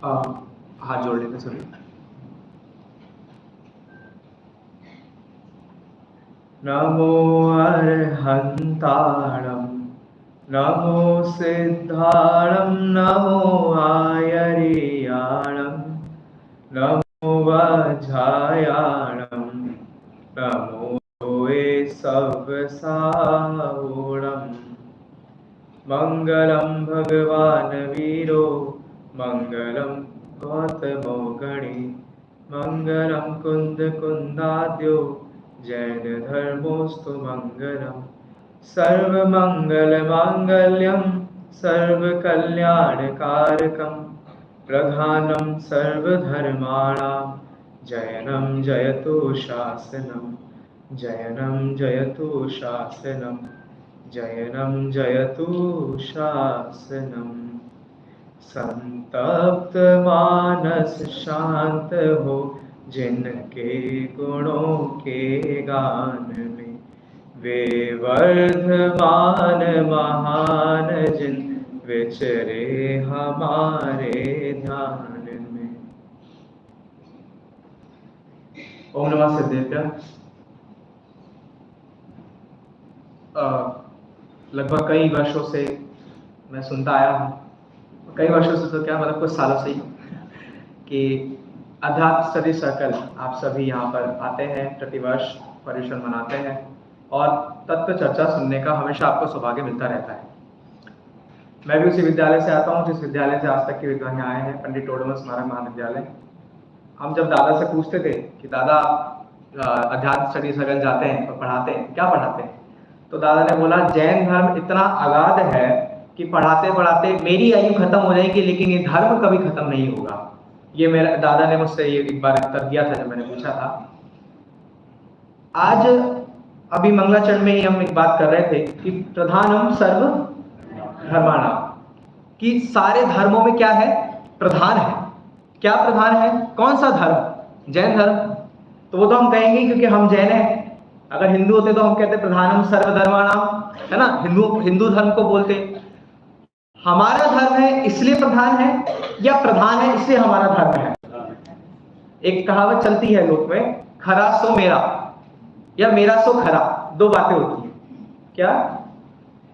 हाथ जोड़ लेते सभी। नमो अर्हन्ताणं नमो सिद्धाणं नमो आयर्याणं नमो वज्रायाणं नमो वे सवसावोणम् मंगलम भगवान वीरो मंगलम गौतमो गणे मंगलम कुंद कुंदाद्यो जैन धर्मोस्तु मंगलम सर्वमंगल मांगल्यम सर्वकल्याणकारकम प्रधानम सर्वधर्माणां जयनं जयतु शासनम जयनं जयतु शासनम जयनं जयतु शासनम। संतप्त मानस शांत हो जिनके गुणों के गान में वे वर्धमान महान जिन विचरे हमारे ध्यान में। ओम नमः सिद्धेभ्यः। लगभग कई वर्षों से मैं सुनता आया हूँ, कई वर्षों से तो क्या मतलब कुछ सालों से ही, कि अध्यात्म स्टडी सर्कल आप सभी यहाँ पर आते हैं, प्रतिवर्ष पर्युषण मनाते हैं और तत्व चर्चा सुनने का हमेशा आपको सौभाग्य मिलता रहता है। मैं भी उसी विद्यालय से आता हूँ जिस विद्यालय से आज तक के विद्वान आए हैं, पंडित टोडरमल स्मारक महाविद्यालय। हम जब दादा से पूछते थे कि दादा अध्यात्म स्टडी सर्कल जाते हैं और पढ़ाते हैं, क्या पढ़ाते हैं, तो दादा ने बोला जैन धर्म इतना अगाध है कि पढ़ाते पढ़ाते मेरी आयु खत्म हो जाएगी लेकिन ये धर्म कभी खत्म नहीं होगा। ये मेरा दादा ने मुझसे ये एक बार उत्तर दिया था जब मैंने पूछा था। आज अभी मंगलाचरण में ही हम एक बात कर रहे थे कि प्रधानम सर्व धर्माणाम, कि सारे धर्मों में क्या है, प्रधान है। क्या प्रधान है, कौन सा धर्म, जैन धर्म। तो वो तो हम कहेंगे क्योंकि हम जैन हैं। अगर हिंदू होते तो हम कहते प्रधानम सर्वधर्माणाम, है ना, हिंदू धर्म को बोलते। हमारा धर्म है इसलिए प्रधान है या प्रधान है इसलिए हमारा धर्म है। एक कहावत चलती है लोक में, खरा सो मेरा या मेरा सो खरा, दो बातें होती हैं। क्या,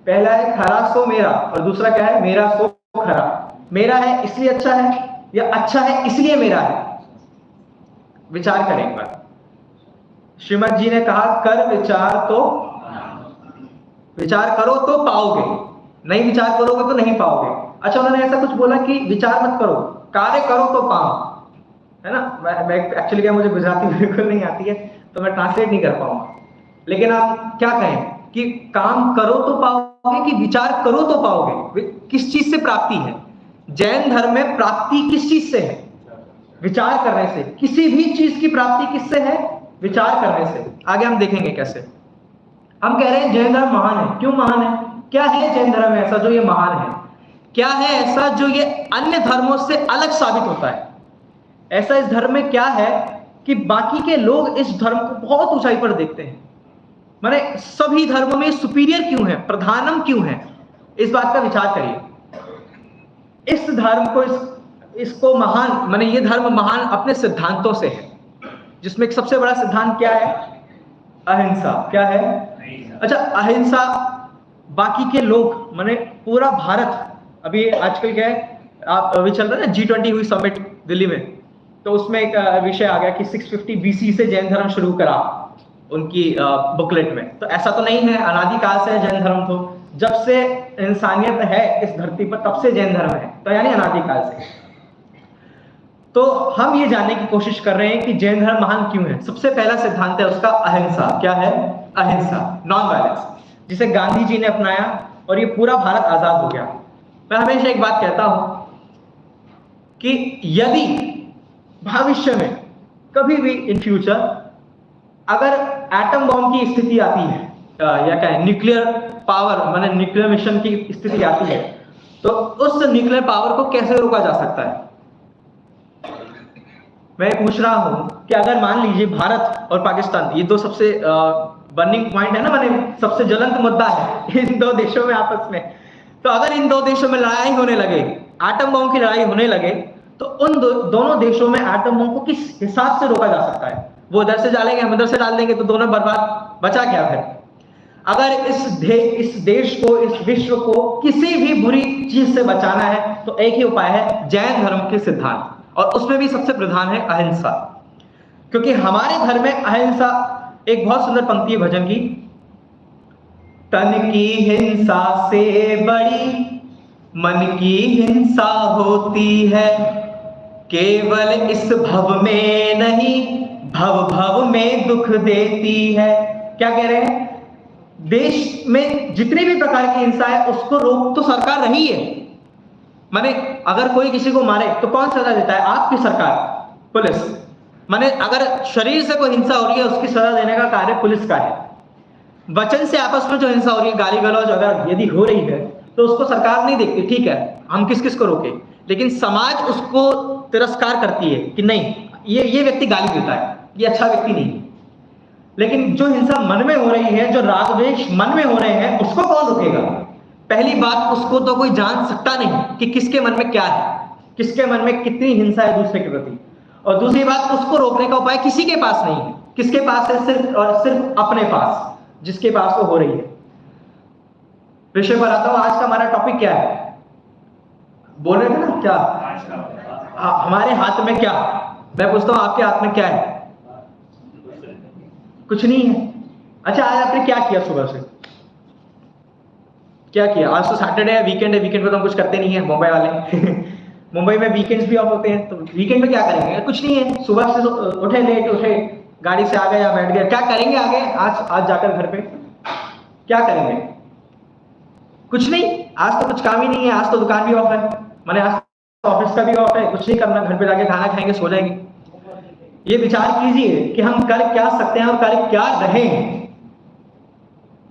पहला है खरा सो मेरा और दूसरा क्या है, मेरा सो खरा। मेरा है इसलिए अच्छा है या अच्छा है इसलिए मेरा है। विचार करें एक बार। श्रीमद जी ने कहा कर विचार, तो विचार करो तो पाओगे, नहीं विचार करोगे तो नहीं पाओगे। अच्छा, उन्होंने ऐसा कुछ बोला कि विचार मत करो, कार्य करो तो पाओ, है ना। मैं एक्चुअली क्या, मुझे गुजराती बिल्कुल नहीं आती है तो मैं ट्रांसलेट नहीं कर पाऊंगा, लेकिन आप क्या कहें कि काम करो तो पाओगे कि विचार करो तो पाओगे। किस चीज से प्राप्ति है, जैन धर्म में प्राप्ति किस चीज से है, विचार करने से। किसी भी चीज की प्राप्ति किससे है, विचार करने से। आगे हम देखेंगे कैसे। हम कह रहे हैं जैन धर्म महान है। क्यों महान है, क्या है जैन धर्म में ऐसा जो ये महान है, क्या है ऐसा जो ये अन्य धर्मों से अलग साबित होता है। ऐसा इस धर्म में क्या है कि बाकी के लोग इस धर्म को बहुत ऊंचाई पर देखते हैं। माने सभी धर्मों में सुपीरियर क्यों है, प्रधानम क्यों है, इस बात का विचार करिए। इस धर्म को इसको महान, माने ये धर्म महान अपने सिद्धांतों से है, जिसमें एक सबसे बड़ा सिद्धांत क्या है, अहिंसा। क्या है, अच्छा, अहिंसा। बाकी के लोग, माने पूरा भारत, अभी आजकल क्या है, आप अभी चल रहा है ना G20 हुई समिट दिल्ली में, तो उसमें एक विषय आ गया कि 650 BC से जैन धर्म शुरू करा उनकी बुकलेट में। तो ऐसा तो नहीं है, अनादिकाल से जैन धर्म, तो जब से इंसानियत है इस धरती पर तब से जैन धर्म है, तो यानी अनादिकाल से। तो हम ये जानने की कोशिश कर रहे हैं कि जैन धर्म महान क्यों है। सबसे पहला सिद्धांत है उसका अहिंसा। क्या है, अहिंसा, नॉन वायलेंस, जिसे गांधी जी ने अपनाया और ये पूरा भारत आजाद हो गया। मैं हमेशा एक बात कहता हूं कि यदि भविष्य में कभी भी इन फ्यूचर अगर एटम बॉम्ब की स्थिति आती है या क्या है, न्यूक्लियर पावर, माने न्यूक्लियर मिशन की स्थिति आती है, तो उस न्यूक्लियर पावर को कैसे रोका जा सकता है। मैं पूछ रहा हूं कि अगर मान लीजिए भारत और पाकिस्तान, ये दो सबसे बर्निंग पॉइंट है ना, माने सबसे ज्वलंत मुद्दा है इन दो देशों में आपस में, तो अगर इन दो देशों में लड़ाई होने लगे, एटम बॉम्ब की लड़ाई होने लगे, तो उन दोनों देशों में एटम बम को किस हिसाब से रोका जा सकता है? वो उधर से डालेंगे, हम उधर से डाल देंगे, तो दोनों बर्बाद, बचा क्या फिर? अगर इस देश को, इस विश्व को किसी भी बुरी चीज से बचाना है तो एक ही उपाय है, जैन धर्म के सिद्धांत, और उसमें भी सबसे प्रधान है अहिंसा। क्योंकि हमारे धर्म में अहिंसा, एक बहुत सुंदर पंक्ति है भजन की, तन की हिंसा से बड़ी मन की हिंसा होती है, केवल इस भव में नहीं भव भव में दुख देती है। क्या कह रहे हैं? देश में जितनी भी प्रकार की हिंसा है उसको रोक तो सरकार रही है। माने अगर कोई किसी को मारे तो कौन सजा देता है? आपकी सरकार, पुलिस। माने अगर शरीर से कोई हिंसा हो रही है उसकी सजा देने का कार्य पुलिस का है। वचन से आपस में जो हिंसा हो रही है, गाली गलौज अगर यदि हो रही है तो उसको सरकार नहीं देखती, ठीक है हम किस किस को रोके, लेकिन समाज उसको तिरस्कार करती है कि नहीं ये व्यक्ति गाली देता है, ये अच्छा व्यक्ति नहीं। लेकिन जो हिंसा मन में हो रही है, जो राग द्वेष मन में हो रहे हैं, उसको कौन रोकेगा? पहली बात, उसको तो कोई जान सकता नहीं कि किसके मन में क्या है, किसके मन में कितनी हिंसा है दूसरे के प्रति। और दूसरी बात, उसको रोकने का उपाय किसी के पास नहीं है। किसके पास है? सिर्फ और सिर्फ अपने पास, जिसके पास वो हो रही है। विषय पर आता हूं, आज का हमारा टॉपिक क्या है? बोल रहे थे ना क्या? हमारे हाथ में क्या? मैं पूछता हूं आपके हाथ में क्या है? कुछ नहीं है। अच्छा, आज आपने क्या किया सुबह से? क्या किया? आज तो सैटरडे है, वीकेंड है, वीकेंड पे तो हम कुछ करते नहीं है मुंबई वाले मुंबई में वीकेंड्स भी ऑफ होते हैं, तो वीकेंड में क्या करेंगे? कुछ नहीं है। सुबह से उठे, लेट उठे, गाड़ी से आ गए या बैठ गए, क्या करेंगे आगे? आज जाकर घर पे क्या करेंगे? कुछ नहीं। आज तो कुछ काम ही नहीं है, आज तो दुकान भी ऑफ है, माने आज तो ऑफिस का भी ऑफ है, कुछ नहीं करना, घर पे जाके खाना खाएंगे, सो जाएंगे। ये विचार कीजिए कि हम कर क्या सकते हैं और कर क्या रहे हैं।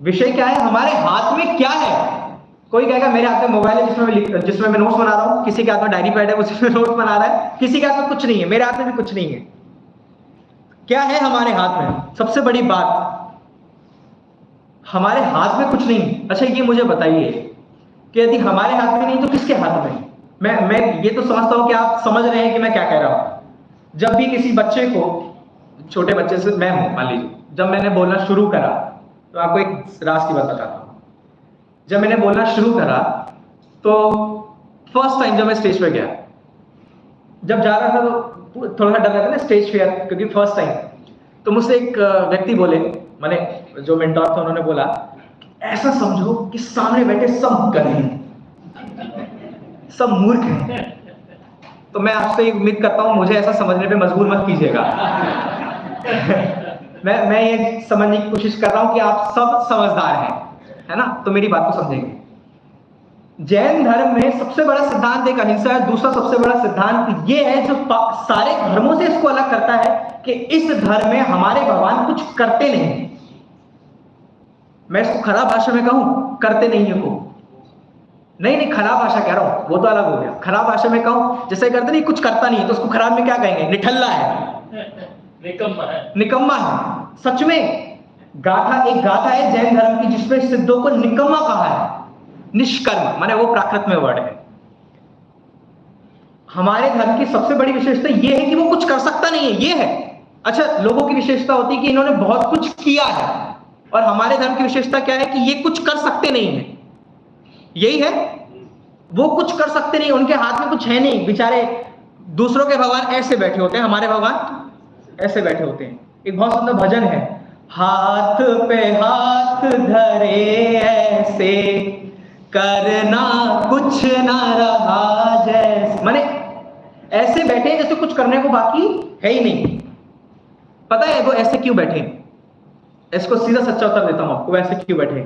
विषय क्या है? हमारे हाथ में क्या है? कोई कहेगा मेरे हाथ में मोबाइल है जिसमें मैं नोट्स बना रहा हूं, किसी के हाथ में डायरी पैड है उसमें नोट्स बना रहा है, किसी के हाथ में कुछ नहीं है, मेरे हाथ में भी कुछ नहीं है। क्या है हमारे हाथ में? सबसे बड़ी बात, हमारे हाथ में कुछ नहीं। अच्छा ये मुझे बताइए कि यदि हमारे हाथ में नहीं तो किसके हाथ में? मैं ये तो समझता हूं कि आप समझ रहे हैं कि मैं क्या कह रहा हूं। जब भी किसी बच्चे को, छोटे बच्चे से मैं हूं मान लीजिए, जब मैंने बोलना शुरू करा, तो आपको एक राज की बात बताता हूं। जब मैंने बोलना शुरू करा तो फर्स्ट टाइम जब मैं स्टेज पे गया, जब जा रहा था तो थोड़ा सा डर लगा ना, स्टेज फियर, क्योंकि फर्स्ट टाइम। तो मुझसे एक व्यक्ति बोले, माने जो मेंटोर था, उन्होंने बोला ऐसा समझो कि सामने बैठे सब गधे हैं, सब मूर्ख हैं। तो मैं आपसे उम्मीद करता हूं मुझे ऐसा समझने पे मजबूर मत कीजिएगा मैं ये समझने की कोशिश कर रहा हूं कि आप सब समझदार हैं, है ना? तो मेरी बात को समझेंगे। जैन धर्म में सबसे बड़ा सिद्धांत एक अहिंसा है। दूसरा सबसे बड़ा सिद्धांत ये है जो सारे धर्मों से इसको अलग करता है कि इस धर्म में हमारे भगवान कुछ करते नहीं। मैं इसको खराब भाषा में कहूं, करते नहीं है को, नहीं खराब भाषा कह रहा हूं, वो तो अलग हो गया। खराब भाषा में कहूं, जैसे करते नहीं, कुछ करता नहीं, तो उसको खराब में क्या कहेंगे? निठल्ला है, निकम्मा है। सच में एक गाथा है जैन धर्म की जिसमें सिद्धों को निकम्मा कहा है। निष्कर्म माने वो प्राकृत में वर्ड है। हमारे धर्म की सबसे बड़ी विशेषता ये है कि वो कुछ कर सकता नहीं है, ये है। अच्छा, लोगों की विशेषता होती है कि इन्होंने बहुत कुछ किया है, और हमारे धर्म की विशेषता क्या है कि ये कुछ कर सकते नहीं है। यही है, वो कुछ कर सकते नहीं, उनके हाथ में कुछ है नहीं। बेचारे दूसरों के भगवान ऐसे बैठे होते हैं, हमारे भगवान ऐसे बैठे होते हैं। एक बहुत सुंदर भजन है, हाथ पे हाथ धरे ऐसे, करना कुछ ना रहा जैसे। माने ऐसे बैठे जैसे कुछ करने को बाकी है ही नहीं। पता है वो ऐसे क्यों बैठे? इसको सीधा सच्चा उत्तर देता हूं आपको, ऐसे क्यों बैठे?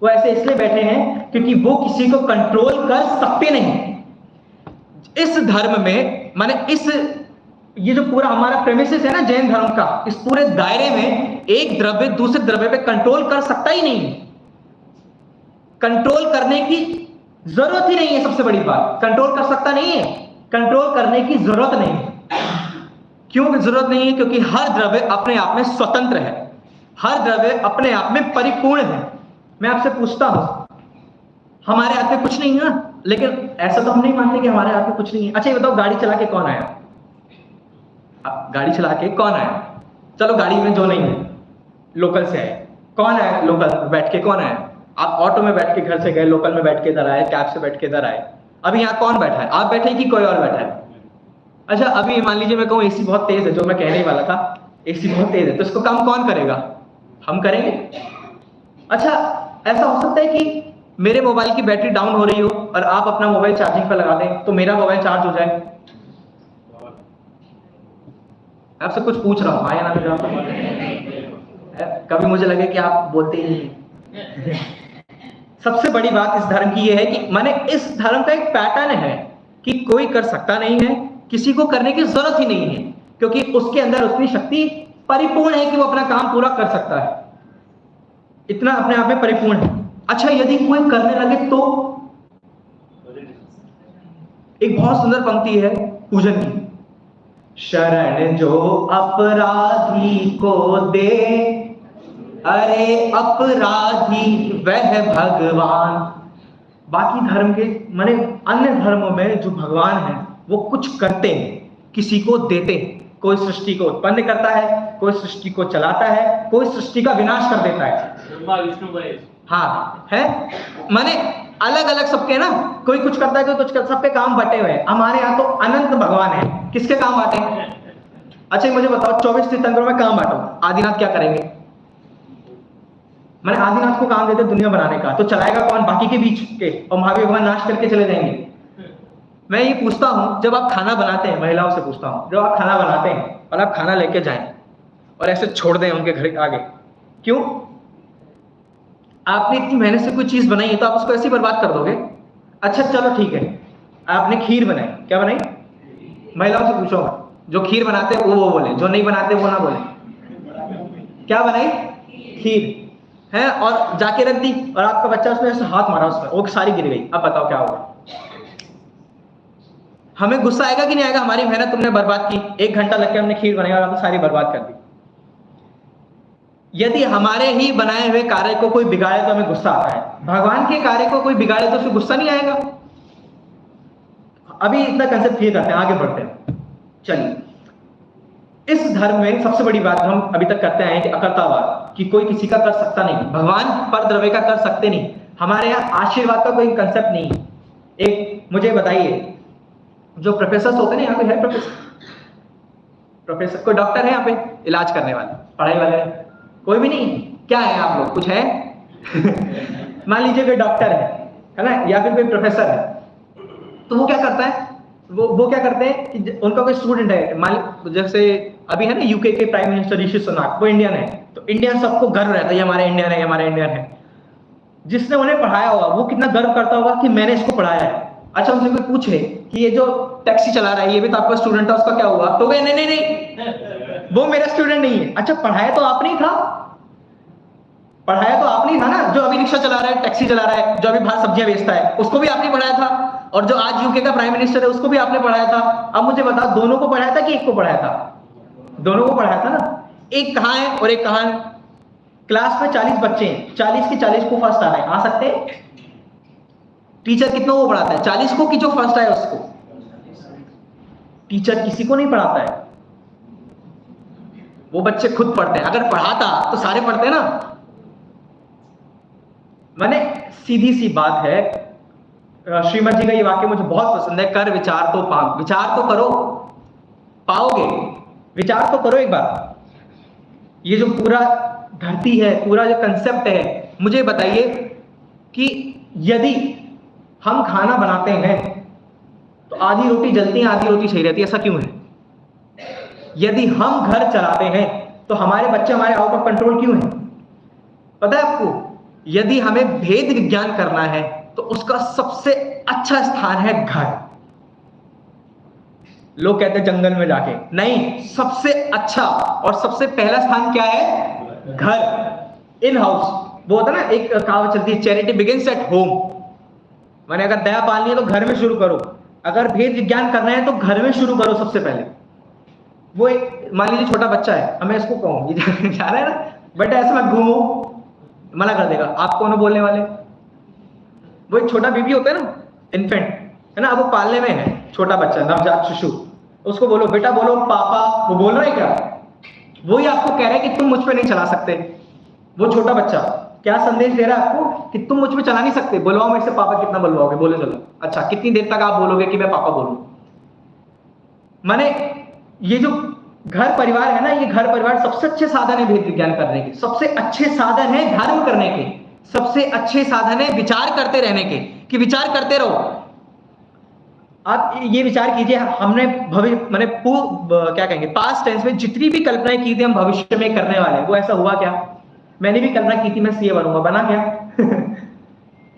वो ऐसे इसलिए बैठे हैं क्योंकि वो किसी को कंट्रोल कर सकते नहीं। इस धर्म में, माने इस ये जो पूरा हमारा प्रेमिसेस है ना जैन धर्म का, इस पूरे दायरे में एक द्रव्य दूसरे द्रव्य पे कंट्रोल कर सकता ही नहीं। कंट्रोल करने की जरूरत ही नहीं है। सबसे बड़ी बात, कंट्रोल कर सकता नहीं है, कंट्रोल करने की जरूरत नहीं है। क्यों जरूरत नहीं है? क्योंकि हर द्रव्य अपने आप में स्वतंत्र है, हर द्रव्य अपने आप में परिपूर्ण है। मैं आपसे पूछता हूं, हमारे हाथ में कुछ नहीं है, लेकिन ऐसा तो हम नहीं मानते कि हमारे हाथ में कुछ नहीं है। अच्छा ये बताओ, गाड़ी चला के कौन आया? गाड़ी चला के कौन आया? चलो गाड़ी में जो नहीं है, लोकल से आए। कौन आया लोकल बैठ के? कौन आया? आप ऑटो में बैठ के घर से गए, लोकल में बैठ के इधर आए, कैब से बैठ के इधर आए। अभी यहाँ कौन बैठा है? आप बैठे कि कोई और बैठा है? अच्छा अभी मान लीजिए मैं कहूँ एसी बहुत तेज है, जो मैं कहने वाला था, एसी बहुत तेज है, तो इसको काम कौन करेगा? हम करेंगे। अच्छा ऐसा हो सकता है कि मेरे मोबाइल की बैटरी डाउन हो रही हो और आप अपना मोबाइल चार्जिंग पर लगा दें तो मेरा मोबाइल चार्ज हो जाए? आपसे कुछ पूछ रहा हूँ, हाँ या ना जवाब। कभी मुझे लगे कि आप बोलते ही नहीं। सबसे बड़ी बात इस धर्म की यह है कि माने इस धर्म का एक पैटर्न है कि कोई कर सकता नहीं है, किसी को करने की जरूरत ही नहीं है, क्योंकि उसके अंदर उतनी शक्ति परिपूर्ण है कि वो अपना काम पूरा कर सकता है, इतना अपने आप में परिपूर्ण है। अच्छा यदि कोई करने लगे तो एक बहुत सुंदर पंक्ति है पूजन की, शरण जो अपराधी को दे, अरे अपराधी वह भगवान। बाकी धर्म के माने अन्य धर्मों में जो भगवान है वो कुछ करते हैं, किसी को देते हैं। कोई सृष्टि को उत्पन्न करता है, कोई सृष्टि को चलाता है, कोई सृष्टि का विनाश कर देता है। विष्णु महेश, हाँ है, माने अलग अलग सबके ना, कोई कुछ करता है, कोई कुछ करता है, सबके काम बटे हुए हैं। हमारे यहाँ तो अनंत भगवान है, किसके काम बांटे हैं? अच्छा मुझे बताओ 24 तीर्थंकरों में काम बांटो, आदिनाथ क्या करेंगे? मैंने आदिनाथ को काम देते दुनिया बनाने का, तो चलाएगा कौन बाकी के बीच के? और महावीर भगवान नाश करके चले जाएंगे। मैं ये पूछता हूं, जब आप खाना बनाते हैं, महिलाओं से पूछता हूं, जब आप खाना बनाते हैं और आप खाना लेके जाएं और ऐसे छोड़ दें उनके घर आगे, क्यों? आपने इतनी मेहनत से कोई चीज बनाई है तो आप उसको ऐसे ही बर्बाद कर दोगे? अच्छा चलो ठीक है, आपने खीर बनाई, क्या बनाई? महिलाओं से पूछो, जो खीर बनाते हैं वो बोले, जो नहीं बनाते वो ना बोले। क्या बनाई? खीर है, और जाके रख दी, और आपका बच्चा उसने ऐसे हाथ मारा उसमें, वो सारी गिर गई। अब बताओ क्या होगा? हमें गुस्सा आएगा कि नहीं आएगा? हमारी मेहनत तुमने बर्बाद की, 1 घंटा लग के हमने खीर बनाई और हमने सारी बर्बाद कर दी। यदि हमारे ही बनाए हुए कार्य को कोई बिगाड़े तो हमें गुस्सा आता है, भगवान के कार्य को कोई बिगाड़े तो उसे गुस्सा नहीं आएगा? अभी इतना कंसेप्ट क्लियर करते हैं, आगे बढ़ते हैं। चलिए, इस धर्म में सबसे बड़ी बात हम अभी तक करते आए हैं कि अकर्तावाद, कि कोई किसी का कर सकता नहीं, भगवान पर द्रव्य का कर सकते नहीं। हमारे यहाँ आशीर्वाद का कोई कंसेप्ट नहीं है। एक मुझे बताइए, जो प्रोफेसर होते हैं यहाँ पे, है प्रोफेसर कोई डॉक्टर है यहाँ पे इलाज करने वाले, पढ़ाई वाले? कोई भी नहीं। क्या है आप लोग, कुछ है? मान लीजिए कोई डॉक्टर है ना, या फिर कोई प्रोफेसर है, तो वो क्या करता है? वो क्या करते हैं कि उनका कोई स्टूडेंट है, मान जैसे अभी है ना यूके के प्राइम मिनिस्टर ऋषि सुनाक, वो इंडियन है, तो इंडियन सबको गर्व रहता है हमारे इंडियन है, हमारे इंडियन है। जिसने उन्हें पढ़ाया होगा वो कितना गर्व करता होगा कि मैंने इसको पढ़ाया है। अच्छा उनसे कोई पूछे कि ये जो टैक्सी चला रहा है ये भी तो आपका स्टूडेंट था, उसका क्या हुआ? तो नहीं नहीं नहीं, वो मेरा स्टूडेंट नहीं है। अच्छा पढ़ाया तो आपने ही था, पढ़ाया तो आपने ही था ना। जो अभी रिक्शा चला रहा है, टैक्सी चला रहा है, जो अभी बाहर सब्जियां बेचता है, उसको भी आपने पढ़ाया था, और जो आज यूके का प्राइम मिनिस्टर है उसको भी आपने पढ़ाया था। अब मुझे बताओ, दोनों को पढ़ाया था कि एक को पढ़ाया था? दोनों को पढ़ाया था ना। एक कहाँ है और एक कहाँ है? क्लास में 40 बच्चे हैं, 40 के 40 को फर्स्ट आ रहा है, आ सकते हैं? टीचर कितना वो पढ़ाता है? 40 को, कि जो फर्स्ट आए उसको? टीचर किसी को नहीं पढ़ाता है, वो बच्चे खुद पढ़ते हैं। अगर पढ़ाता तो सारे पढ़ते ना। माने सीधी सी बात है, श्रीमद जी का ये वाक्य मुझे बहुत पसंद है, कर विचार तो पाओ। विचार तो करो, पाओगे। विचार तो करो एक बार। ये जो पूरा धरती है, पूरा जो कंसेप्ट है, मुझे बताइए कि यदि हम खाना बनाते हैं तो आधी रोटी जलती है, आधी रोटी सही रहती है, ऐसा क्यों है? यदि हम घर चलाते हैं तो हमारे बच्चे हमारे आउट ऑफ कंट्रोल क्यों है? पता है आपको? यदि हमें भेद विज्ञान करना है तो उसका सबसे अच्छा स्थान है घर। लोग कहते हैं जंगल में जाके, नहीं, सबसे अच्छा और सबसे पहला स्थान क्या है? घर, इन हाउस। वो होता है ना, एक कहावत चलती है, चैरिटी बिगिंस एट होम। माने अगर दया पालनी है तो घर में शुरू करो, अगर भेद विज्ञान करना है तो घर में शुरू करो सबसे पहले। वो एक मान लीजिए छोटा बच्चा है, हमें इसको कहूँ ये जा रहा है ना, बेटा ऐसे मत घूमो, मना कर देगा। आप कौन हो बोलने वाले? वो एक छोटा बेबी होता है ना, इन्फेंट, है ना, अब वो पालने में है, छोटा बच्चा, नवजात शिशु, उसको बोलो बेटा बोलो पापा, वो बोल रहा है क्या? वही आपको कह रहा है कि तुम मुझ पे नहीं चला सकते। वो छोटा बच्चा क्या संदेश दे रहा है आपको कि तुम मुझ पे चला नहीं सकते। बुलवाओ मेरे से पापा, कितना बुलवाओगे? बोलो चलो। अच्छा, कितनी देर तक आप बोलोगे कि मैं पापा बोलूं? माने ये जो घर परिवार है ना, ये घर परिवार सबसे अच्छे साधन है भेद विज्ञान करने के, सबसे अच्छे साधन है धर्म करने के, सबसे अच्छे साधन है विचार करते रहने के, कि विचार करते रहो। आप ये विचार कीजिए, हमने भविष्य माने क्या कहेंगे, पास्ट टेंस में जितनी भी कल्पनाएं की थी हम भविष्य में करने वाले हैं, वो ऐसा हुआ क्या? मैंने भी कल्पना की थी मैं सीए बनूंगा, बना क्या?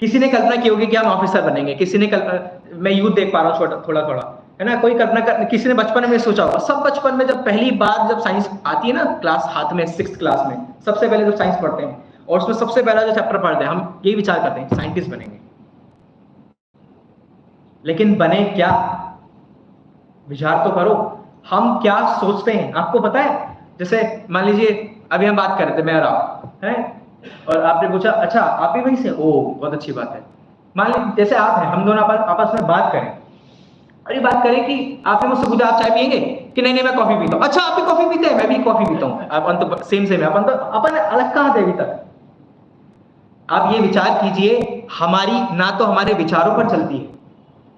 किसी ने कल्पना की होगी कि हम ऑफिसर बनेंगे, किसी ने कल्पना, मैं यूथ देख पा रहा हूँ थोड़ा थोड़ा, है ना, कोई कल्पना कर, किसी ने बचपन में सोचा होगा। सब बचपन में जब पहली बार जब साइंस आती है ना, क्लास हाथ में 6th क्लास में सबसे पहले जब साइंस पढ़ते हैं और उसमें सबसे पहला जो चैप्टर पढ़ते हैं, हम यही विचार करते हैं साइंटिस्ट बनेंगे। लेकिन बने क्या? विचार तो करो, हम क्या सोचते हैं आपको पता है? जैसे मान लीजिए अभी हम बात कर रहे थे मैं और आप, है, और आपने पूछा अच्छा आप भी वहीं से, ओ बहुत अच्छी बात है। मान लीजिए जैसे आप हैं, हम दोनों आपस में बात करें, और ये बात करें कि आपने मुझसे पूछा आप चाय पियेंगे कि नहीं नहीं मैं कॉफी पीता हूं। अच्छा आप भी कॉफी पीते हैं, मैं भी कॉफी पीता हूं, अपन तो सेम सेम है, अपन अलग कहां थे अभी तक? आप ये विचार कीजिए, हमारी ना तो हमारे विचारों पर चलती है,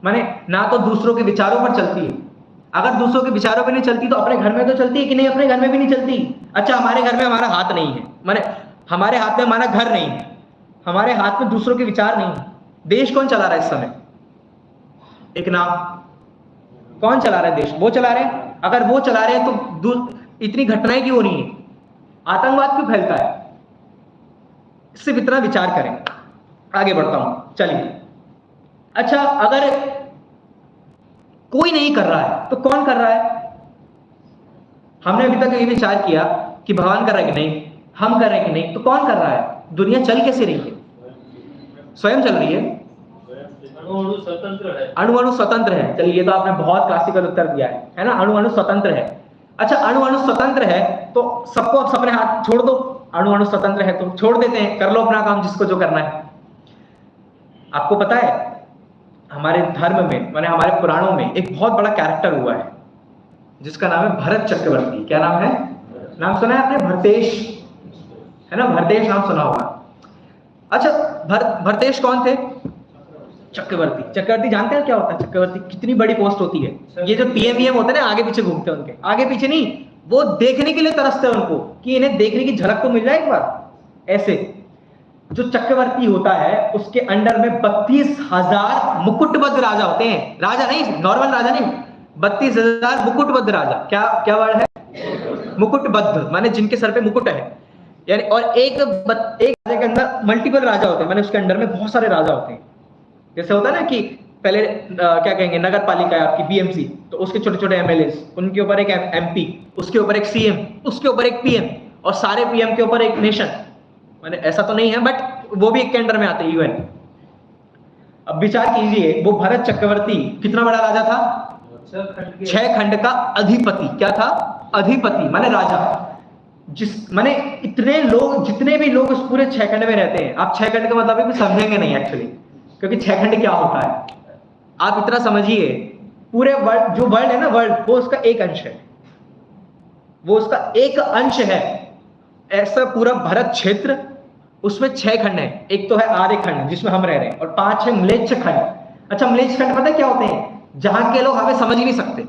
माने ना तो दूसरों के विचारों पर चलती है। अगर दूसरों के विचारों पर नहीं चलती तो अपने घर में तो चलती है कि नहीं? अपने घर में भी नहीं चलती। अच्छा हमारे घर में हमारा हाथ नहीं है, माने हमारे हाथ में हमारा घर नहीं है, हमारे हाथ में दूसरों के विचार नहीं है। देश कौन चला रहा है इस समय? एक नाम, कौन चला रहा है देश? वो चला रहे हैं। अगर वो चला रहे हैं तो इतनी घटनाएं क्यों हो रही है? आतंकवाद क्यों फैलता है? सिर्फ इतना विचार करें। आगे बढ़ता हूं, चलिए। अच्छा अगर कोई नहीं कर रहा है तो कौन कर रहा है? हमने अभी तक ये विचार किया कि भगवान कर रहा है कि नहीं, हम कर रहे हैं कि नहीं, तो कौन कर रहा है? दुनिया चल कैसे रही है? स्वयं चल रही है। अणु स्वतंत्र है। अणु स्वतंत्र है। चलिए ये तो आपने बहुत क्लासिकल उत्तर दिया है ना, अणु स्वतंत्र है। अच्छा अणु स्वतंत्र है तो सबको अपने हाथ छोड़ दो, अणु स्वतंत्र है तो छोड़ देते हैं, कर लो अपना काम जिसको जो करना है। आपको पता है हमारे धर्म में, माने हमारे पुराणों में एक बहुत बड़ा कैरेक्टर हुआ है जिसका नाम है भरत चक्रवर्ती। क्या नाम है? नाम सुना है आपने? भरतेश, है ना, भरतेश नाम सुना होगा। अच्छा भरतेश कौन थे? चक्रवर्ती। चक्रवर्ती जानते हैं क्या होता है? चक्रवर्ती कितनी बड़ी पोस्ट होती है। ये जो पीएम होते हैं ना, आगे पीछे घूमते हैं, उनके आगे पीछे नहीं, वो देखने के लिए तरसते हैं उनको कि इन्हें देखने की झलक तो मिल जाए एक बार। ऐसे जो चक्रवर्ती होता है उसके अंडर में 32,000 मुकुटबद्ध राजा होते हैं। राजा नहीं, नॉर्मल राजा नहीं, 32,000 मुकुटबद्ध राजा। क्या वर्ड है? मुकुटबद्ध, माने जिनके सर पे मुकुट है, यानी। और एक राजा के अंदर मल्टीपल राजा होते हैं, माने उसके अंडर में बहुत सारे राजा होते हैं। जैसे होता है ना कि पहले क्या कहेंगे, नगर पालिका है आपकी बीएमसी, तो उसके छोटे छोटे एमएलए, उनके ऊपर एक एमपी, उसके ऊपर एक सीएम, उसके ऊपर एक पीएम, और सारे पीएम के ऊपर एक नेशन। मैंने ऐसा तो नहीं है बट वो भी एक के अंडर में आते हैं, यूएन। अब विचार कीजिए वो भरत चक्रवर्ती कितना बड़ा राजा था? 6 खंड का अधिपति। क्या था? अधिपति माने राजा। माने इतने लोग, जितने भी लोग उस पूरे 6 खंड में रहते हैं, आप 6 खंड का मतलब भी समझेंगे नहीं एक्चुअली, क्योंकि 6 खंड क्या होता है आप इतना समझिए। पूरे वर्ल्ड, जो वर्ल्ड है ना, वर्ल्ड, वो उसका एक अंश है, वो उसका एक अंश है। ऐसा पूरा भारत क्षेत्र, उसमें 6 खंड है। एक तो है आर्य खंड जिसमें हम रह रहे हैं, और 5 है म्लेच्छ खंड। अच्छा म्लेच्छ खंड पता है क्या होते हैं? जहां के लोग हमें समझ ही नहीं सकते।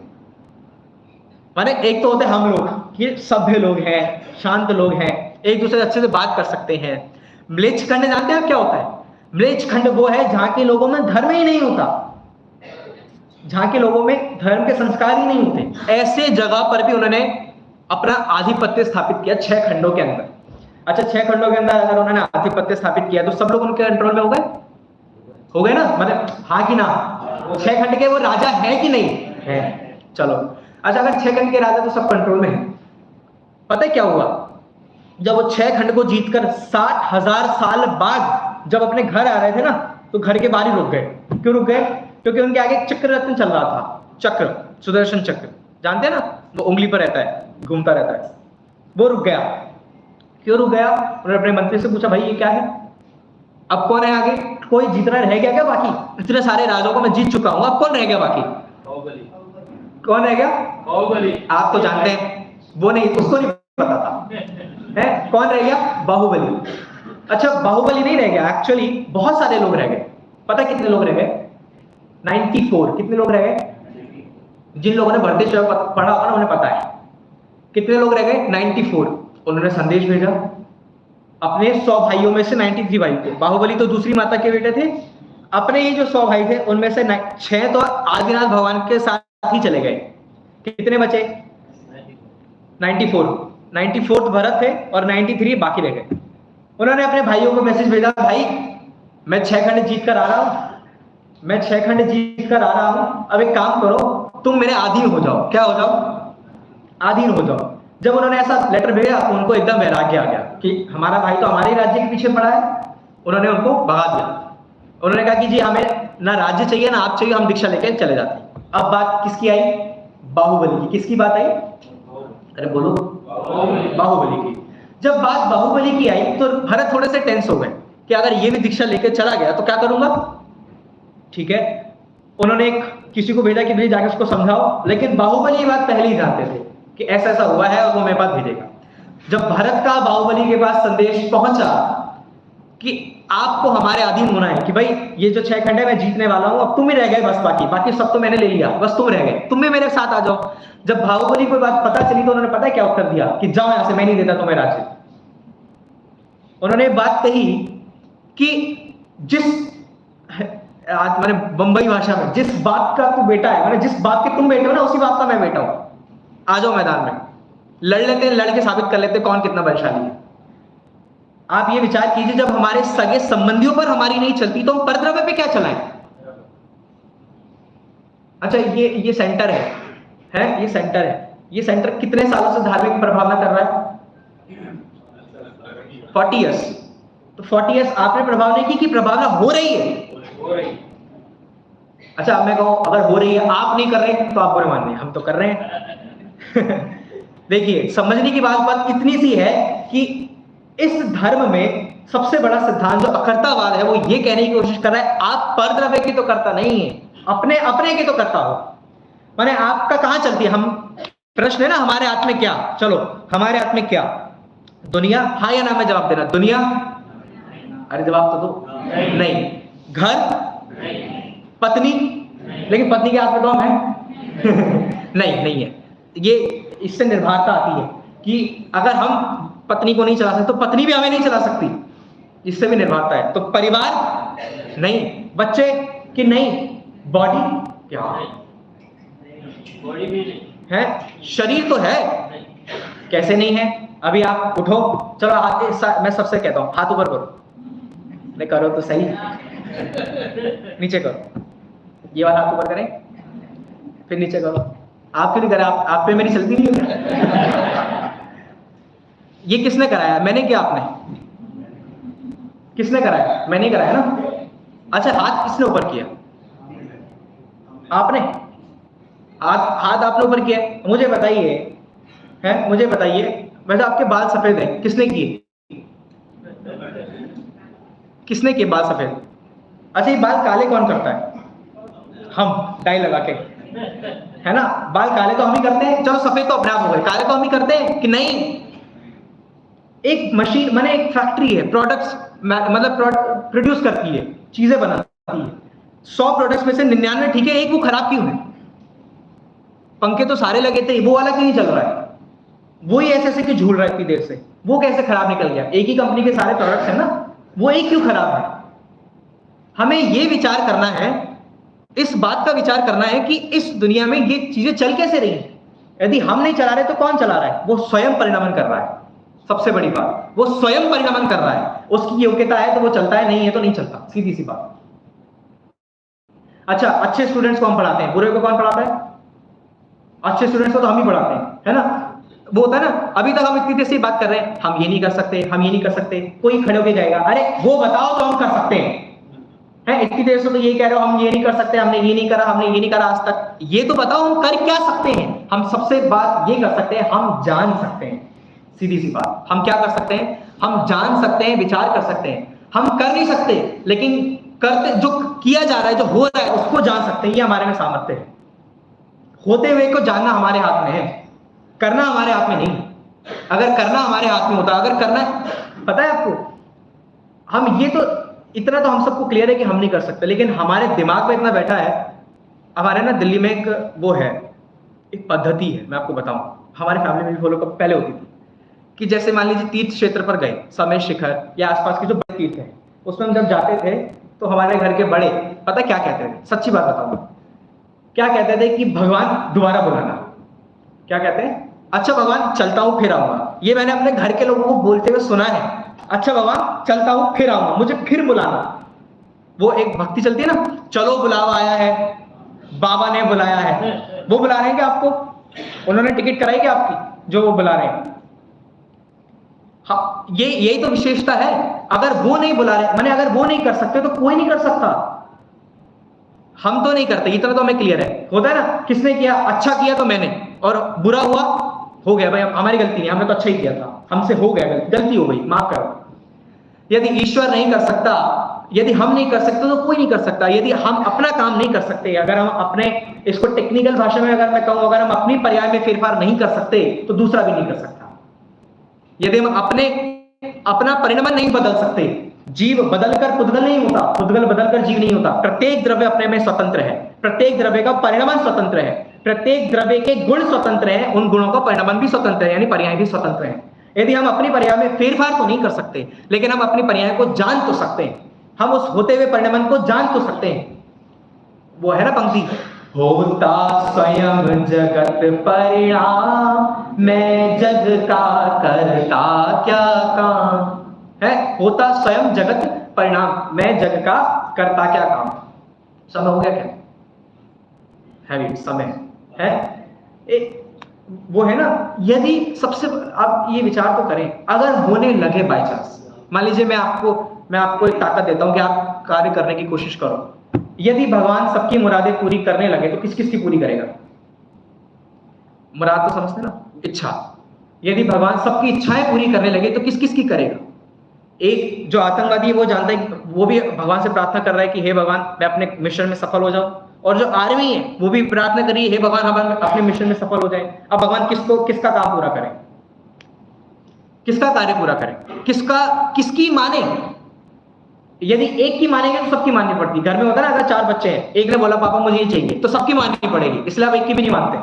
माने एक तो होते हैं हम लोग, कि सभ्य लोग हैं, शांत लोग हैं, एक दूसरे से अच्छे से बात कर सकते हैं। म्लेच्छ खंड जानते हैं आप क्या होता है? म्लेच्छ खंड वो है जहां के लोगों में धर्म ही नहीं होता, जहां के लोगों में धर्म के संस्कार ही नहीं होते। ऐसे जगह पर भी उन्होंने अपना आधिपत्य स्थापित किया 6 खंडों के अंदर। अच्छा 6 खंडों के अंदर अगर उन्होंने आधिपत्य स्थापित किया तो सब लोग उनके कंट्रोल में हो गए? हो गए ना? मतलब हाँ कि ना? 6 खंड के वो राजा है कि नहीं है? चलो अच्छा, अगर 6 खंड के राजा तो सब कंट्रोल में है। पता है क्या हुआ? जब वो 6 खंड को जीतकर 60,000 साल बाद जब अपने घर आ रहे थे ना, तो घर के बाहर ही रुक गए। क्यों रुक गए? क्योंकि उनके आगे चक्र रत्न चल रहा था। चक्र, सुदर्शन चक्र, जानते हैं ना, वो उंगली पर रहता है, घूमता रहता है। वो रुक गया। क्यों रुक गया? उन्होंने अपने मंत्री से पूछा, भाई ये क्या है? अब कौन है आगे? कोई जीतना रह गया क्या बाकी? इतने सारे राजों को मैं जीत चुका हूं, अब कौन रह गया बाकी? बाहुबली। कौन रह गया? बाहुबली। आप तो जानते हैं, वो नहीं, उसको नहीं पता था है कौन रह गया? बाहुबली। अच्छा, बाहुबली नहीं रह गया, एक्चुअली बहुत सारे लोग रह गए। पता कितने लोग रह गए? 94। कितने लोग रह गए? जिन लोगों ने भरते शव पढ़ा होगा ना उन्हें पता है कितने लोग रह गए। 94। उन्होंने संदेश भेजा अपने 100 भाइयों में से 93 भाई थे। बाहुबली तो दूसरी माता के बेटे थे। अपने ये जो 100 भाई थे उनमें से 6 तो आदिनाथ भगवान के साथ ही चले गए। कितने बचे? 94। 94 भरत थे और 93 बाकी रह गए। उन्होंने अपने भाइयों को मैसेज भेजा, भाई मैं 6 खंड जीत कर आ रहा हूं, मैं 6 खंड जीत कर आ रहा हूं, अब एक काम करो, तुम मेरे अधीन हो जाओ। क्या हो जाओ? अधीन हो जाओ। जब उन्होंने ऐसा लेटर भेजा तो उनको एकदम वैराग्य आ गया कि हमारा भाई तो हमारे राज्य के पीछे पड़ा है। उन्होंने उनको भगा दिया। उन्होंने कहा कि जी हमें ना राज्य चाहिए ना आप चाहिए, हम दीक्षा लेके चले जाते हैं। अब बात किसकी आई? बाहुबली की। किसकी बात आई? अरे बोलो। बाहुबली की। जब बात बाहुबली की आई तो भरत थोड़े से टेंस हो गए कि अगर ये भी दीक्षा लेके चला गया तो क्या करूंगा। ठीक है, उन्होंने किसी को भेजा कि भाई जाकर उसको समझाओ, लेकिन बाहुबली ये बात पहले ही जानते थे कि ऐसा ऐसा हुआ है और वो मेरे पास भेजेगा। जब भरत का बाहुबली के पास संदेश पहुंचा कि आपको हमारे अधीन होना है, कि भाई ये जो 6 खंड है मैं जीतने वाला हूं, अब तुम ही रह गए बस, बाकी सब तो मैंने ले लिया, बस तुम रह गए, तुम भी मेरे साथ आ जाओ। जब बाहुबली को बात पता चली तो उन्होंने पता है क्या उत्तर दिया कि जाओ यहां से, मैं नहीं देता तुम्हें राज्य। उन्होंने बात कही कि जिस आज मैंने बंबई भाषा में, जिस बात का तू बेटा है, मैंने जिस बात के तुम बेटे हो ना उसी बात का मैं बेटा हूं, आ जाओ मैदान में, लड़ लेते हैं, लड़ के साबित कर लेते हैं कौन कितना बलशाली है। आप ये विचार कीजिए, जब हमारे सगे संबंधियों पर हमारी नहीं चलती तो हम परद्रव्य पे क्या चलाएं। अच्छा, ये सेंटर है ये सेंटर है, ये सेंटर कितने सालों से धार्मिक प्रभावना कर रहा है? 40 इयर्स। तो 40 इयर्स आपने प्रभाव नहीं की कि प्रभावना हो रही है? हो रही। अच्छा, अब मैं कहूं अगर हो रही है, आप नहीं कर रहे तो आप बुरे मान रहे हैं, हम तो कर रहे हैं। देखिए, समझने की बात इतनी सी है कि इस धर्म में सबसे बड़ा सिद्धांत जो अकर्तावाद है वो ये कहने की कोशिश कर रहा है आप परद्रव्य की तो करता नहीं है, अपने की तो करता हो। माने आपका कहां चलती है? हम प्रश्न है ना हमारे हाथ में क्या, चलो हमारे हाथ में क्या? दुनिया? हाँ या ना में जवाब देना। दुनिया? अरे जवाब तो दो। नहीं। घर? पत्नी? लेकिन पत्नी के हाथ में तो हम है। नहीं है। ये इससे निर्भरता आती है कि अगर हम पत्नी को नहीं चला सकते तो पत्नी भी हमें नहीं चला सकती, इससे भी निर्भरता है। तो परिवार नहीं, बच्चे कि नहीं, बॉडी क्या बॉडी भी नहीं है, शरीर तो है, कैसे नहीं है? अभी आप उठो, चलो हाथ, मैं सबसे कहता हूं हाथ ऊपर करो, नहीं करो तो सही, नीचे करो, ये वाला हाथ ऊपर करें फिर नीचे करो। आप क्यों नहीं करें? आप पे मेरी चलती नहीं है। ये किसने कराया? मैंने किया? आपने? किसने कराया? मैंने कराया ना। अच्छा, हाथ किसने ऊपर किया? आपने। हाथ आपने ऊपर किया। मुझे बताइए, है मुझे बताइए, वैसे आपके बाल सफेद हैं, किसने किए? किसने किए बाल सफेद? अच्छा, ये बाल काले कौन करता है? हम, डाई लगा के, है ना। बाल काले तो हम ही करते हैं, चलो सफेद तो अपने आप हो गए, काले तो हम ही करते हैं कि नहीं? एक मशीन माने एक फैक्ट्री है, प्रोडक्ट्स मतलब प्रोड्यूस करती है, चीजें बनाती है। 100 प्रोडक्ट्स में से 99 ठीक है, एक वो खराब क्यों है? पंखे तो सारे लगे थे, वो वाला क्यों नहीं चल रहा है? वो ही ऐसे कि झूल रहा है इतनी देर से, वो कैसे खराब निकल गया? एक ही कंपनी के सारे प्रोडक्ट्स है ना, वो एक क्यों खराब है? हमें ये विचार करना है, इस बात का विचार करना है कि इस दुनिया में ये चीजें चल कैसे रही है। यदि हम नहीं चला रहे तो कौन चला रहा है? वो स्वयं परिणामन कर रहा है। सबसे बड़ी बात, वो स्वयं परिणामन कर रहा है। उसकी योग्यता है तो वो चलता है, नहीं है तो नहीं चलता, सीधी सी बात। अच्छा, अच्छे स्टूडेंट्स को हम पढ़ाते हैं, बुरे को कौन पढ़ाता है? अच्छे स्टूडेंट्स को तो हम ही पढ़ाते हैं, है ना। वो होता है ना, अभी तक हम इतनी देर से बात कर रहे हैं, हम ये नहीं कर सकते, हम ये नहीं कर सकते, कोई खड़े होके जाएगा, अरे वो बताओ तो हम कर सकते हैं, है इतनी देर से तो ये कह रहे हो हम ये नहीं कर सकते, हमने ये नहीं करा, हमने ये नहीं करा आज तक, ये तो बताओ हम कर क्या सकते हैं। हम सबसे बात ये कर सकते हैं, हम जान सकते हैं, सीधी सी बात। हम क्या कर सकते हैं? हम जान सकते हैं, विचार कर सकते हैं। हम कर नहीं सकते, लेकिन करते, जो किया जा रहा है, जो हो रहा है, उसको जान सकते हैं। ये हमारे में सामर्थ्य है। होते हुए को जानना हमारे हाथ में है, करना हमारे हाथ में नहीं। अगर करना हमारे हाथ में होता, अगर करना, पता है आपको, हम ये तो, इतना तो हम सबको क्लियर है कि हम नहीं कर सकते, लेकिन हमारे दिमाग में इतना बैठा है। हमारे ना दिल्ली में एक वो है, एक पद्धति है, मैं आपको बताऊं, हमारे फैमिली में भी फॉलो पहले होती थी, कि जैसे मान लीजिए तीर्थ क्षेत्र पर गए, समय शिखर या आसपास के जो बड़े तीर्थ हैं, उसमें हम जब जाते थे तो हमारे घर के बड़े, पता क्या कहते थे, सच्ची बात बताऊंगा, क्या कहते थे कि भगवान दोबारा बुलाना। क्या कहते हैं? अच्छा भगवान चलता हूं फिर आऊंगा। ये मैंने अपने घर के लोगों को बोलते हुए सुना है। अच्छा भगवान चलता हूं फिर आऊंगा, मुझे फिर बुलाना। वो एक भक्ति चलती है ना, चलो बुलावा आया है, बाबा ने बुलाया है। वो बुला रहे हैं क्या आपको? उन्होंने टिकट कराई क्या आपकी, जो वो बुला रहे हैं? हाँ, ये यही तो विशेषता है। अगर वो नहीं बुला रहे, माने अगर वो नहीं कर सकते तो कोई नहीं कर सकता। हम तो नहीं करते, इतना तो हमें क्लियर है। होता है ना, किसने किया, अच्छा किया तो मैंने, और बुरा हुआ, हो गया भाई, हमारी गलती नहीं, हमने तो अच्छा ही किया था, हमसे हो गया, गलती हो गई, माफ करो। यदि ईश्वर नहीं कर सकता, यदि हम नहीं कर सकते तो कोई नहीं कर सकता। यदि हम अपना काम नहीं कर सकते, अगर हम अपने, इसको टेक्निकल भाषा में अगर मैं कहूं, अगर हम अपनी पर्याय में फेरफार नहीं कर सकते तो दूसरा भी नहीं कर सकता। यदि हम अपना परिणाम नहीं बदल सकते, जीव बदलकर पुद्गल नहीं होता, पुद्गल बदलकर जीव नहीं होता। प्रत्येक द्रव्य अपने में स्वतंत्र है, प्रत्येक द्रव्य का परिणाम स्वतंत्र है, प्रत्येक द्रव्य के गुण स्वतंत्र है, उन गुणों का परिणाम भी स्वतंत्र है, यानी पर्याय भी स्वतंत्र है। यदि हम अपनी पर्याय में फेरफार तो नहीं कर सकते, लेकिन हम अपनी पर्याय को जान तो सकते हैं, हम उस होते हुए परिणाम को जान तो सकते हैं। वो है ना पंक्ति, होता स्वयं जगत परिणाम, मैं जग का करता क्या काम है। होता स्वयं जगत परिणाम, मैं जग का करता क्या काम। समय हो गया क्या? है समय है। वो है ना, यदि सबसे, आप ये विचार तो करें, अगर होने लगे बाय चांस, मान लीजिए मैं आपको एक ताकत देता हूं कि आप कार्य करने की कोशिश करो। यदि भगवान सबकी मुरादें पूरी करने लगे तो किस किस की पूरी करेगा? मुराद तो समझते ना, इच्छा। यदि भगवान सबकी इच्छाएं पूरी करने लगे तो किस किस की करेगा? एक जो आतंकवादी है वो जानता है, वो भी भगवान से प्रार्थना कर रहा है कि हे भगवान मैं अपने मिशन में सफल हो जाऊं, और जो आर्मी है वो भी प्रार्थना कर रही है, हे भगवान हम अपने मिशन में सफल हो जाए। अब भगवान किसका काम पूरा करें, किसका कार्य पूरा करें, किसकी माने? यदि एक की मानेंगे तो सबकी माननी पड़ती। घर में होता है ना, अगर 4 बच्चे हैं, एक ने बोला पापा मुझे ये चाहिए, तो सबकी माननी पड़ेगी, इसलिए आप एक की भी नहीं मानते।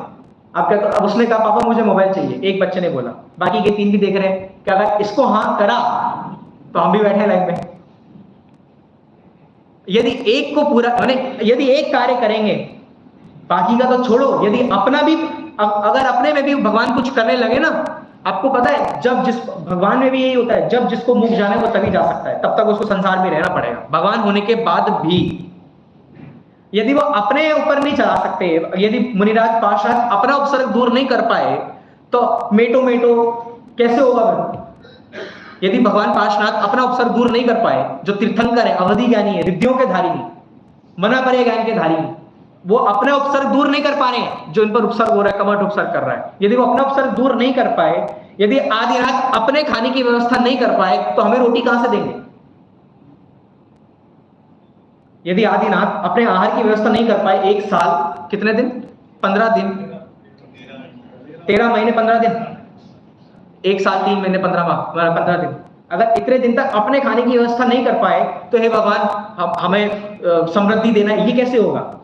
आप क्या, अब उसने कहा पापा मुझे मोबाइल चाहिए, एक बच्चे ने बोला, बाकी के 3 भी देख रहे हैं कि अगर इसको हाँ करा तो हम भी बैठे लाइन में। यदि एक को पूरा, माने यदि एक कार्य करेंगे, बाकी का तो छोड़ो, यदि अपना भी, अगर अपने में भी भगवान कुछ करने लगे ना, आपको पता है, जब जिस भगवान में भी यही होता है, जब जिसको मुख जाने वो तभी जा सकता है, तब तक उसको संसार में रहना पड़ेगा भगवान होने के बाद भी। यदि वो अपने ऊपर नहीं चला सकते, यदि मुनिराज पार्षद अपना उपसर्ग दूर नहीं कर पाए तो मेटो कैसे होगा? यदि भगवान पार्श्वनाथ अपना उपसर्ग दूर नहीं कर पाए, जो तीर्थंकर है, अवधि ज्ञानी है, रिद्धियों के धारी, मना परे ज्ञान के धारी, वो अपना उपसर्ग दूर नहीं कर पा रहे हैं, जो इन पर उपसर्ग हो रहा है, कमठ उपसर्ग कर रहा है। यदि वो अपना उपसर्ग दूर नहीं कर पाए, यदि आदिनाथ अपने खाने की व्यवस्था नहीं कर पाए, तो हमें रोटी कहां से देंगे? यदि आदिनाथ अपने आहार की व्यवस्था नहीं कर पाए, 1 साल कितने दिन? 15 दिन, 13 महीने 15 दिन, 1 साल 3 महीने 15 दिन, अगर इतने दिन तक अपने खाने की व्यवस्था नहीं कर पाए, तो हे भगवान हमें समृद्धि देना, ये कैसे होगा?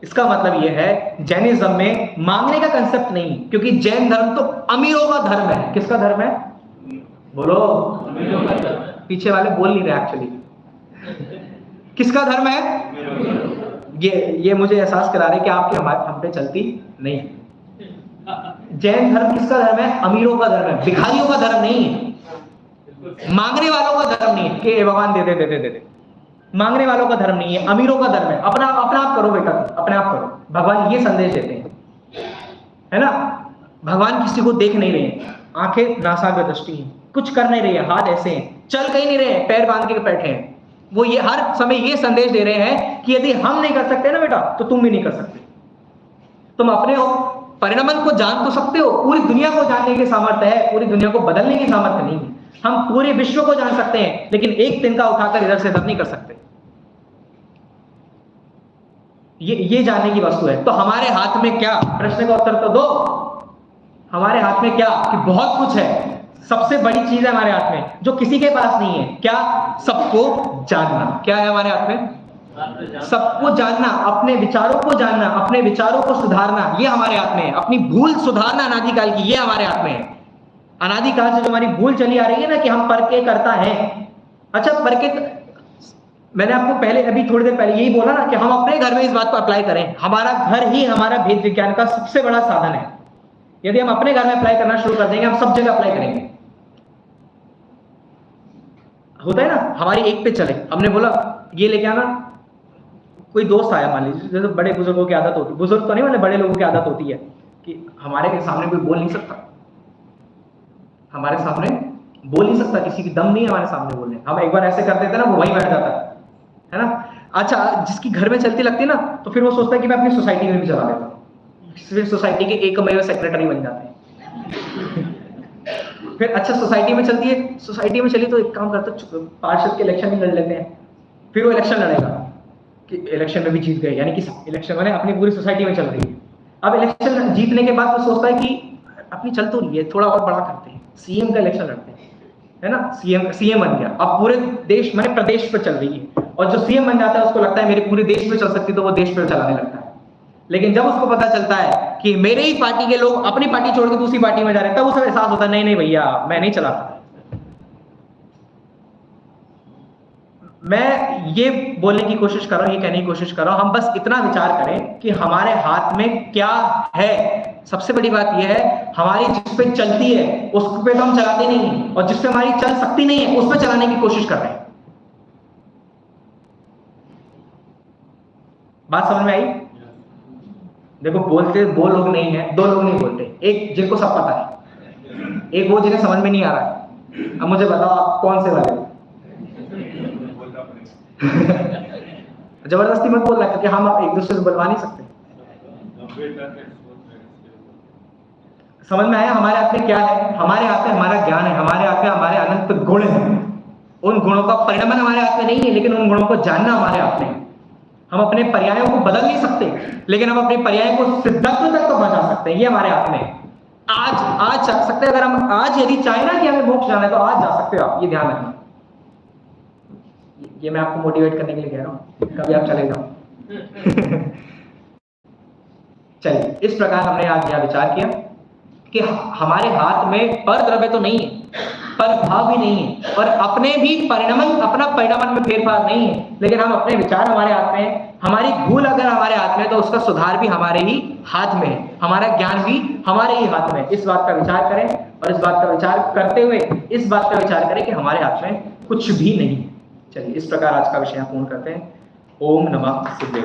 इसका मतलब यह है, जैनिज्म में मांगने का कंसेप्ट नहीं, क्योंकि जैन धर्म तो अमीरों का धर्म है। किसका धर्म है? बोलो, पीछे वाले बोल नहीं रहे एक्चुअली। किसका धर्म है? ये मुझे एहसास करा रहे कि आपकी हम पे चलती नहीं। जैन धर्म किसका धर्म है? अमीरों का धर्म है, भिखारियों का धर्म नहीं है, मांगने वालों का धर्म नहीं है कि भगवान दे दे। मांगने वालों का धर्म नहीं है, अमीरों का धर्म है। अपना आप करो बेटा, अपने आप करो। भगवान ये संदेश देते हैं, है ना? भगवान किसी को देख नहीं रहे, आंखें नासाग्र दृष्टि है, कुछ कर नहीं रहे, हाथ ऐसे हैं, चल कहीं नहीं रहे, पैर बांध के बैठे हैं। वो ये हर समय ये संदेश दे रहे हैं कि यदि हम नहीं कर सकते ना बेटा, तो तुम भी नहीं कर सकते। तुम अपने परिणाम को जान तो सकते हो, पूरी दुनिया को जानने की सामर्थ्य है, पूरी दुनिया को बदलने की सामर्थ्य नहीं है। हम पूरे विश्व को जान सकते हैं, लेकिन एक तिनका उठाकर इधर से इधर नहीं कर सकते। ये जानने की वस्तु है। तो हमारे हाथ में क्या, प्रश्न का उत्तर तो दो। हमारे हाथ में क्या, कि बहुत कुछ है। सबसे बड़ी चीज है हमारे हाथ में जो किसी के पास नहीं है, क्या? सबको जानना। क्या है हमारे हाथ में? सबको जानना, अपने विचारों को जानना, अपने विचारों को सुधारना, ये हमारे हाथ में है। अपनी भूल सुधारना अनादिकाल की, ये हमारे हाथ में है। अनादिकाल से जो हमारी भूल चली आ रही है ना कि हम पर के करता है। अच्छा, पर के, मैंने आपको पहले अभी थोड़ी देर पहले यही बोला ना कि हम अपने घर में इस बात को अप्लाई करें। हमारा घर ही हमारा भेद विज्ञान का सबसे बड़ा साधन है। यदि हम अपने घर में अप्लाई करना शुरू कर देंगे, हम सब जगह अप्लाई करेंगे। होता है ना, हमारी एक पे चले, हमने बोला ये लेके आना, कोई दोस्त आया मान लीजिए, जैसे बड़े बुजुर्गों की आदत होती है, बुजुर्ग तो नहीं मतलब बड़े लोगों की आदत होती है कि हमारे के सामने कोई बोल नहीं सकता, हमारे सामने बोल नहीं सकता, किसी की दम नहीं है हमारे सामने बोलने। हम एक बार ऐसे कर देते ना, वो वहीं बैठ जाता है ना। अच्छा, जिसकी घर में चलती लगती है ना, तो फिर वो सोचता है कि मैं अपनी सोसाइटी में भी चला लेता हूँ, फिर सोसाइटी के एकमेव सेक्रेटरी बन जाते हैं। फिर अच्छा, सोसाइटी में चलती है, सोसाइटी में चली तो एक काम करते, पार्षद के इलेक्शन ही लड़ लेते हैं। फिर वो इलेक्शन लड़ेगा कि इलेक्शन में भी जीत गए, यानी कि इलेक्शन मैंने अपनी पूरी सोसाइटी में चल रही है। अब इलेक्शन जीतने के बाद वो सोचता है कि अपनी चल तो रही है, थोड़ा और बड़ा करते हैं, सीएम का इलेक्शन लड़ते हैं, है ना। सीएम बन गया, अब पूरे देश मैंने प्रदेश पे चल रही है, और जो सीएम बन जाता है उसको लगता है मेरे पूरे देश पे चल सकती, तो वो देश पे चलाने लगता है। लेकिन जब उसको पता चलता है कि मेरे ही पार्टी के लोग अपनी पार्टी छोड़ के दूसरी पार्टी में जा रहे हैं, तब उसे एहसास होता है नहीं नहीं भैया, मैं नहीं चलाता। मैं ये बोलने की कोशिश कर रहा हूं, ये कहने की कोशिश कर रहा हूं, हम बस इतना विचार करें कि हमारे हाथ में क्या है। सबसे बड़ी बात यह है, हमारी जिस पे चलती है उस पे तो हम चलाते नहीं हैं, और जिस पे हमारी चल सकती नहीं है उस पे चलाने की कोशिश कर रहे हैं। बात समझ में आई? देखो, बोलते दो लोग नहीं है, दो लोग नहीं बोलते, एक जिनको सब पता है, एक वो जिन्हें समझ में नहीं आ रहा है। अब मुझे बताओ आप कौन से वाले? जबरदस्ती मत बोलना, क्योंकि हम एक दूसरे से बुलवा नहीं सकते। समझ में आया? हमारे हाथ में क्या है? हमारे हाथ में हमारा ज्ञान है, हमारे हाथ में हमारे अनंत गुण हैं। उन गुणों का परिणमन हमारे हाथ में नहीं है, लेकिन उन गुणों को जानना हमारे हाथ में है। हम अपने पर्यायों को बदल नहीं सकते, लेकिन हम अपने पर्यायों को सिद्धत्व तक तो पहुंचा सकते हैं, ये हमारे हाथ में है। आज जा सकते हैं, अगर हम आज यदि चाहे ना कि हमें मोक्ष जाना है तो आज जा सकते हो आप, ये ध्यान रखना। ये मैं आपको मोटिवेट करने के लिए कह रहा हूं, कभी आप चले जाओ। चलिए, इस प्रकार हमने आज यह विचार किया कि हमारे हाथ में पर द्रव्य तो नहीं है, पर भाव भी नहीं है, और अपने भी अपना परिणमन में फेरफार नहीं है, लेकिन हम अपने विचार हमारे हाथ में है। हमारी भूल अगर हमारे हाथ में है तो उसका सुधार भी हमारे ही हाथ में है, हमारा ज्ञान भी हमारे ही हाथ में है। इस बात का विचार करें, और इस बात का विचार करते हुए इस बात का विचार करें कि हमारे हाथ में कुछ भी नहीं है। चलिए, इस प्रकार आज का विषय पूर्ण करते हैं। ओम नमः शिवाय।